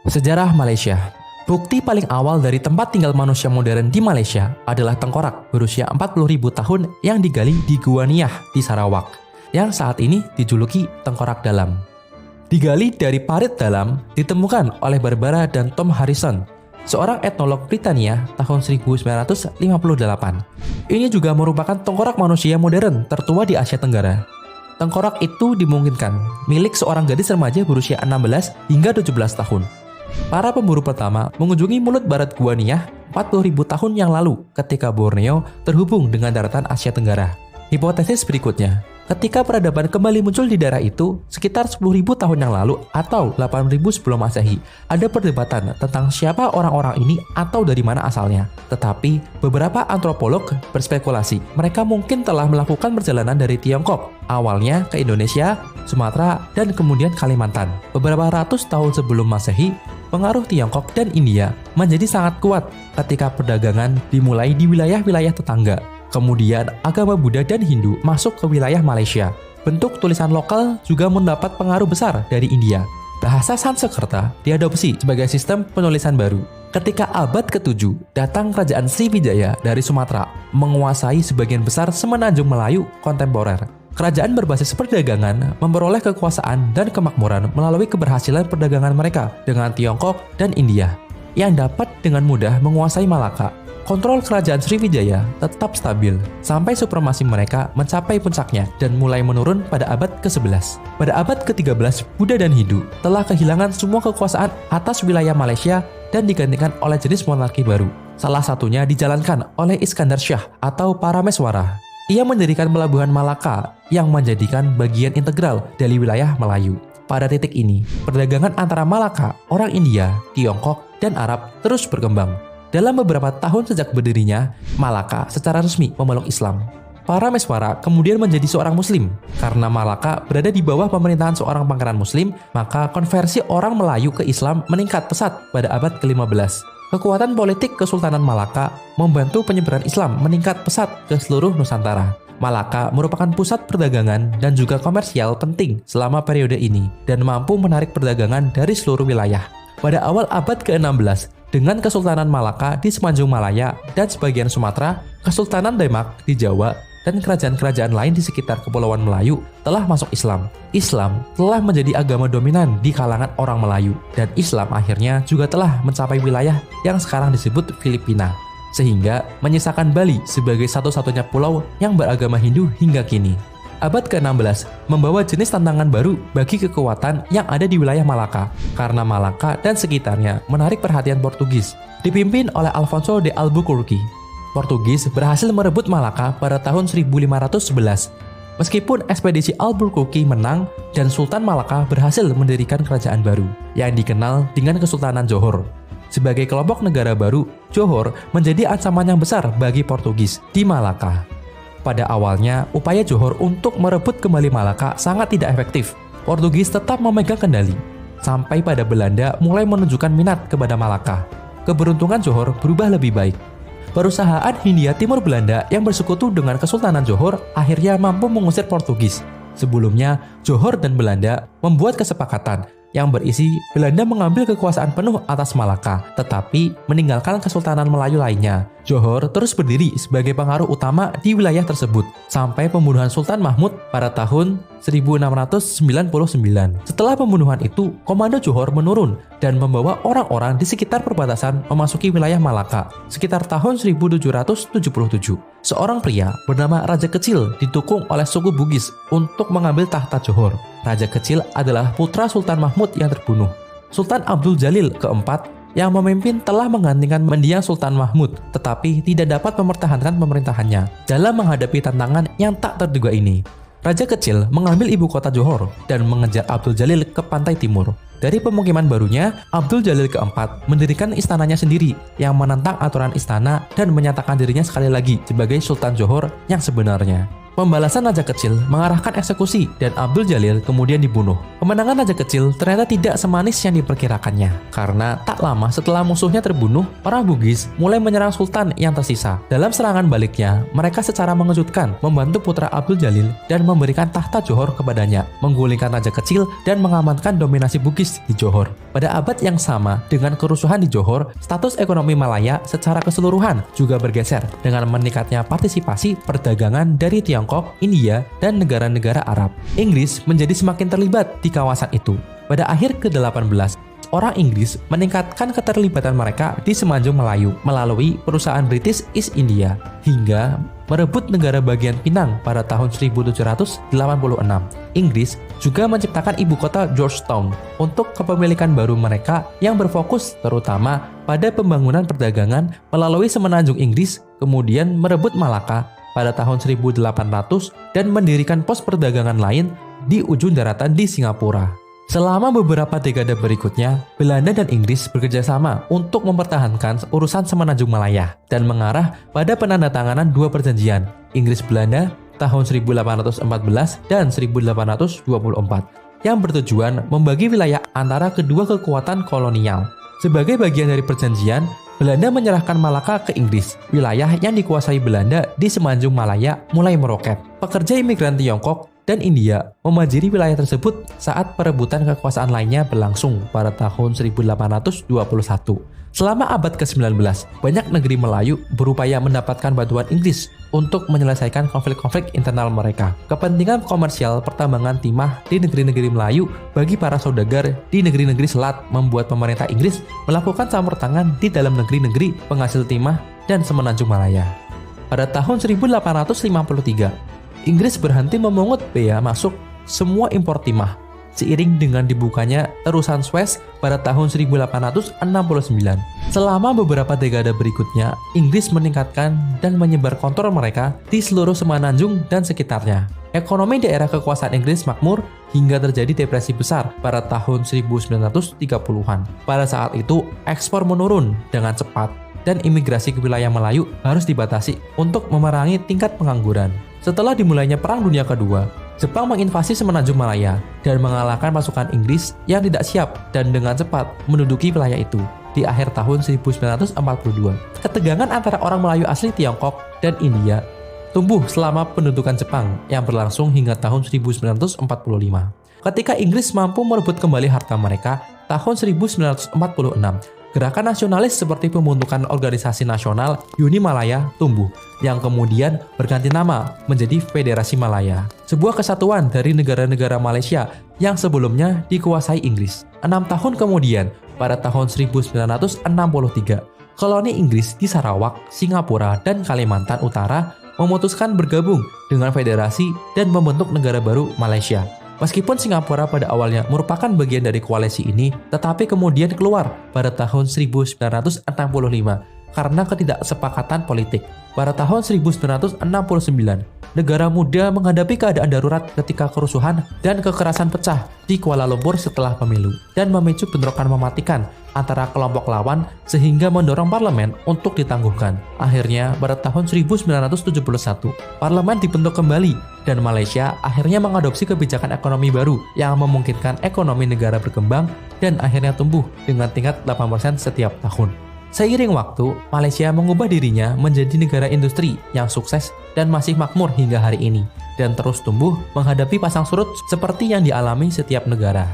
Sejarah Malaysia. Bukti paling awal dari tempat tinggal manusia modern di Malaysia adalah tengkorak berusia 40.000 tahun yang digali di Gua Niah di Sarawak, yang saat ini dijuluki Tengkorak Dalam. Digali dari parit dalam, ditemukan oleh Barbara dan Tom Harrison, seorang etnolog Britania tahun 1958. Ini juga merupakan tengkorak manusia modern tertua di Asia Tenggara. Tengkorak itu dimungkinkan milik seorang gadis remaja berusia 16 hingga 17 tahun. Para pemburu pertama mengunjungi mulut barat Gua Niah 40.000 tahun yang lalu ketika Borneo terhubung dengan daratan Asia Tenggara. Hipotesis berikutnya, ketika peradaban kembali muncul di daerah itu sekitar 10.000 tahun yang lalu atau 8.000 sebelum Masehi, ada perdebatan tentang siapa orang-orang ini atau dari mana asalnya. Tetapi beberapa antropolog berspekulasi mereka mungkin telah melakukan perjalanan dari Tiongkok, awalnya ke Indonesia, Sumatera, dan kemudian Kalimantan. Beberapa ratus tahun sebelum Masehi, pengaruh Tiongkok dan India menjadi sangat kuat ketika perdagangan dimulai di wilayah-wilayah tetangga. Kemudian agama Buddha dan Hindu masuk ke wilayah Malaysia. Bentuk tulisan lokal juga mendapat pengaruh besar dari India. Bahasa Sanskerta diadopsi sebagai sistem penulisan baru. Ketika abad ke-7, datang kerajaan Sriwijaya dari Sumatera, menguasai sebagian besar semenanjung Melayu kontemporer. Kerajaan berbasis perdagangan memperoleh kekuasaan dan kemakmuran melalui keberhasilan perdagangan mereka dengan Tiongkok dan India, yang dapat dengan mudah menguasai Malaka. Kontrol kerajaan Sriwijaya tetap stabil sampai supremasi mereka mencapai puncaknya dan mulai menurun pada abad ke-11. Pada abad ke-13, Buddha dan Hindu telah kehilangan semua kekuasaan atas wilayah Malaysia dan digantikan oleh jenis monarki baru. Salah satunya dijalankan oleh Iskandar Shah atau Parameswara. Ia mendirikan pelabuhan Malaka yang menjadikan bagian integral dari wilayah Melayu. Pada titik ini, perdagangan antara Malaka, orang India, Tiongkok, dan Arab terus berkembang. Dalam beberapa tahun sejak berdirinya, Malaka secara resmi memeluk Islam. Parameswara kemudian menjadi seorang Muslim. Karena Malaka berada di bawah pemerintahan seorang pangeran Muslim, maka konversi orang Melayu ke Islam meningkat pesat pada abad ke-15. Kekuatan politik Kesultanan Malaka membantu penyebaran Islam meningkat pesat ke seluruh Nusantara. Malaka merupakan pusat perdagangan dan juga komersial penting selama periode ini dan mampu menarik perdagangan dari seluruh wilayah. Pada awal abad ke-16, dengan Kesultanan Malaka di semenanjung Malaya dan sebagian Sumatera, Kesultanan Demak di Jawa, dan kerajaan-kerajaan lain di sekitar Kepulauan Melayu telah masuk Islam. Islam telah menjadi agama dominan di kalangan orang Melayu, dan Islam akhirnya juga telah mencapai wilayah yang sekarang disebut Filipina, sehingga menyisakan Bali sebagai satu-satunya pulau yang beragama Hindu hingga kini. Abad ke-16 membawa jenis tantangan baru bagi kekuatan yang ada di wilayah Malaka, karena Malaka dan sekitarnya menarik perhatian Portugis, dipimpin oleh Alfonso de Albuquerque. Portugis berhasil merebut Malaka pada tahun 1511. Meskipun ekspedisi Albuquerque menang dan Sultan Malaka berhasil mendirikan kerajaan baru, yang dikenal dengan Kesultanan Johor. Sebagai kelompok negara baru, Johor menjadi ancaman yang besar bagi Portugis di Malaka. Pada awalnya, upaya Johor untuk merebut kembali Malaka sangat tidak efektif. Portugis tetap memegang kendali, sampai pada Belanda mulai menunjukkan minat kepada Malaka. Keberuntungan Johor berubah lebih baik. Perusahaan Hindia Timur Belanda yang bersekutu dengan Kesultanan Johor akhirnya mampu mengusir Portugis. Sebelumnya, Johor dan Belanda membuat kesepakatan yang berisi Belanda mengambil kekuasaan penuh atas Malaka, tetapi meninggalkan Kesultanan Melayu lainnya. Johor terus berdiri sebagai pengaruh utama di wilayah tersebut, sampai pembunuhan Sultan Mahmud pada tahun 1699. Setelah pembunuhan itu, komando Johor menurun dan membawa orang-orang di sekitar perbatasan memasuki wilayah Malaka. Sekitar tahun 1777, seorang pria bernama Raja Kecil didukung oleh suku Bugis untuk mengambil tahta Johor. Raja Kecil adalah putra Sultan Mahmud yang terbunuh. Sultan Abdul Jalil keempat yang memimpin telah menggantikan mendiang Sultan Mahmud, tetapi tidak dapat mempertahankan pemerintahannya. Dalam menghadapi tantangan yang tak terduga ini, Raja Kecil mengambil ibu kota Johor dan mengejar Abdul Jalil ke pantai timur. Dari pemukiman barunya, Abdul Jalil keempat mendirikan istananya sendiri yang menentang aturan istana dan menyatakan dirinya sekali lagi sebagai Sultan Johor yang sebenarnya. Pembalasan Raja Kecil mengarahkan eksekusi dan Abdul Jalil kemudian dibunuh. Kemenangan Raja Kecil ternyata tidak semanis yang diperkirakannya, karena tak lama setelah musuhnya terbunuh, orang Bugis mulai menyerang Sultan yang tersisa. Dalam serangan baliknya, mereka secara mengejutkan membantu putra Abdul Jalil dan memberikan tahta Johor kepadanya, menggulingkan Raja Kecil dan mengamankan dominasi Bugis di Johor. Pada abad yang sama, dengan kerusuhan di Johor, status ekonomi Malaya secara keseluruhan juga bergeser dengan meningkatnya partisipasi perdagangan dari Tiongkok, India, dan negara-negara Arab. Inggris menjadi semakin terlibat di kawasan itu. Pada akhir ke-18, orang Inggris meningkatkan keterlibatan mereka di Semenanjung Melayu melalui perusahaan British East India hingga merebut negara bagian Pinang pada tahun 1786. Inggris juga menciptakan ibu kota Georgetown untuk kepemilikan baru mereka yang berfokus terutama pada pembangunan perdagangan melalui Semenanjung Inggris, kemudian merebut Malaka pada tahun 1800 dan mendirikan pos perdagangan lain di ujung daratan di Singapura. Selama beberapa dekade berikutnya, Belanda dan Inggris bekerjasama untuk mempertahankan urusan Semenanjung Malaya dan mengarah pada penandatanganan dua perjanjian Inggris-Belanda tahun 1814 dan 1824 yang bertujuan membagi wilayah antara kedua kekuatan kolonial. Sebagai bagian dari perjanjian, Belanda menyerahkan Malaka ke Inggris. Wilayah yang dikuasai Belanda di Semenanjung Malaya mulai meroket. Pekerja imigran Tiongkok dan India memajiri wilayah tersebut saat perebutan kekuasaan lainnya berlangsung pada tahun 1821. Selama abad ke-19, banyak negeri Melayu berupaya mendapatkan bantuan Inggris untuk menyelesaikan konflik-konflik internal mereka. Kepentingan komersial pertambangan timah di negeri-negeri Melayu bagi para saudagar di negeri-negeri selat membuat pemerintah Inggris melakukan campur tangan di dalam negeri-negeri penghasil timah dan Semenanjung Malaya. Pada tahun 1853, Inggris berhenti memungut bea masuk semua impor timah, seiring dengan dibukanya terusan Suez pada tahun 1869. Selama beberapa dekade berikutnya, Inggris meningkatkan dan menyebar kontrol mereka di seluruh Semenanjung dan sekitarnya. Ekonomi daerah kekuasaan Inggris makmur hingga terjadi depresi besar pada tahun 1930-an. Pada saat itu, ekspor menurun dengan cepat dan imigrasi ke wilayah Melayu harus dibatasi untuk memerangi tingkat pengangguran. Setelah dimulainya Perang Dunia Kedua, Jepang menginvasi Semenanjung Malaya dan mengalahkan pasukan Inggris yang tidak siap dan dengan cepat menduduki wilayah itu di akhir tahun 1942. Ketegangan antara orang Melayu asli Tiongkok dan India tumbuh selama pendudukan Jepang yang berlangsung hingga tahun 1945. Ketika Inggris mampu merebut kembali harta mereka, tahun 1946, gerakan nasionalis seperti pembentukan organisasi nasional Uni Malaya tumbuh, yang kemudian berganti nama menjadi Federasi Malaya, sebuah kesatuan dari negara-negara Malaysia yang sebelumnya dikuasai Inggris. 6 tahun kemudian, pada tahun 1963, koloni Inggris di Sarawak, Singapura, dan Kalimantan Utara memutuskan bergabung dengan federasi dan membentuk negara baru Malaysia. Meskipun Singapura pada awalnya merupakan bagian dari koalisi ini, tetapi kemudian keluar pada tahun 1965 karena ketidaksepakatan politik. Pada tahun 1969, negara muda menghadapi keadaan darurat ketika kerusuhan dan kekerasan pecah di Kuala Lumpur setelah pemilu dan memicu bentrokan mematikan antara kelompok lawan sehingga mendorong parlemen untuk ditangguhkan. Akhirnya, pada tahun 1971, parlemen dibentuk kembali dan Malaysia akhirnya mengadopsi kebijakan ekonomi baru yang memungkinkan ekonomi negara berkembang dan akhirnya tumbuh dengan tingkat 8% setiap tahun. Seiring waktu, Malaysia mengubah dirinya menjadi negara industri yang sukses dan masih makmur hingga hari ini, dan terus tumbuh menghadapi pasang surut seperti yang dialami setiap negara.